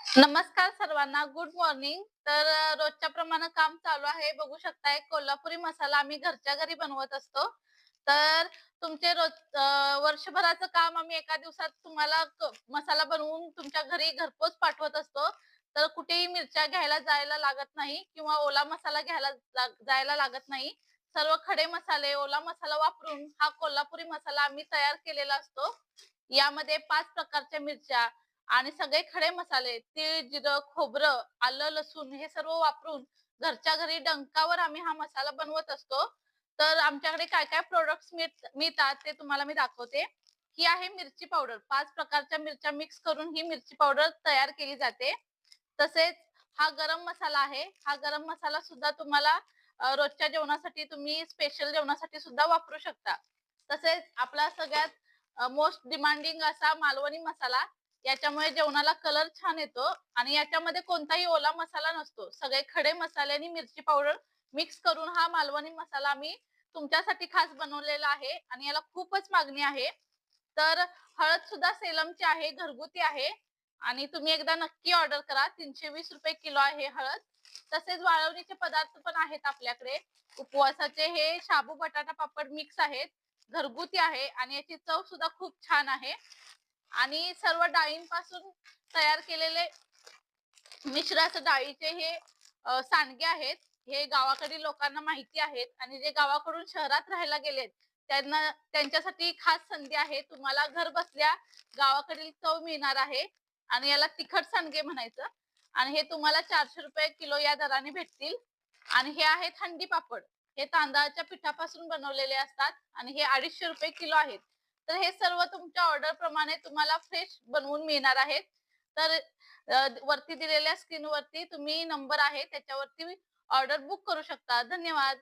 नमस्कार सर्वांना, good morning. रोजच्या प्रमाणे काम चालू आहे. बघू शकताय कोल्हापुरी मसाला आम्ही घरच्या घरी बनवत असतो. तर तुमचे वर्षभराचं काम आम्ही एका दिवसात तुम्हाला मसाला बनवून तुमच्या घरी घरपोच पाठवत असतो. तर कुठेही मिरच्या घ्यायला जायला लागत नाही किंवा ओला मसाला घ्यायला जायला लागत नाही. सर्व खडे मसाले, ओला मसाला वापरून हा कोल्हापुरी मसाला आम्ही तयार केलेला असतो. यामध्ये 5 प्रकारच्या मिरच्या आणि सगळे खडे मसाले, तीळ, जिरं, खोबरं, आलं, लसूण हे सर्व वापरून घरच्या घरी डंकावर आम्ही हा मसाला बनवत असतो. तर आमच्याकडे काय-काय प्रॉडक्ट्स मिळतात ते तुम्हाला मी दाखवते. ही आहे मिरची पावडर. 5 प्रकारच्या मिरच्या मिक्स करून ही मिरची पावडर तयार केली जाते. तसेच हा गरम मसाला आहे. हा गरम मसाला सुद्धा तुम्हाला रोजच्या जेवणासाठी तुम्ही स्पेशल जेवणासाठी सुद्धा वापरू शकता. तसेच आपला सगळ्यात मोस्ट डिमांडिंग असा मालवणी मसाला. याच्यामुळे जेवणाला कलर छान येतो आणि याच्यामध्ये कोणताही ओला मसाला नसतो. सगळे खडे मसाले आणि मिरची पावडर मिक्स करून हा मालवणी मसाला आम्ही तुमच्यासाठी खास बनवलेला आहे आणि याला खूपच मागणी आहे. तर हळद सुद्धा सेलमची आहे, घरगुती आहे आणि तुम्ही एकदा नक्की ऑर्डर करा. ₹320 किलो आहे हळद. तसेच वाळवणीचे पदार्थ पण आहेत आपल्याकडे. उपवासाचे हे शाबू बटाटा पापड मिक्स आहेत. घरगुती आहे आणि याची चव सुद्धा खूप छान आहे. आणि सर्व डाळींपासून तयार केलेले मिश्र डाळीचे हे सांडगे आहेत. हे गावाकडील लोकांना माहिती आहेत आणि जे गावाकडून शहरात राहायला गेलेत, त्यांच्यासाठी खास संधी आहे. तुम्हाला घरबसल्या गावाकडील चव मिळणार आहे आणि याला तिखट सांडगे म्हणायचं आणि हे तुम्हाला ₹400 किलो या दराने भेटतील. आणि हे आहेत हंडी पापड. हे तांदळाच्या पिठापासून बनवलेले असतात आणि हे ₹250 किलो आहेत. तर हे सर्व तुमच्या ऑर्डर प्रमाणे तुम्हाला फ्रेश बनवून मिळणार आहेत. तर वरती दिलेल्या स्क्रीनवरती तुम्ही नंबर आहे त्याच्यावरती ऑर्डर बुक करू शकता. धन्यवाद.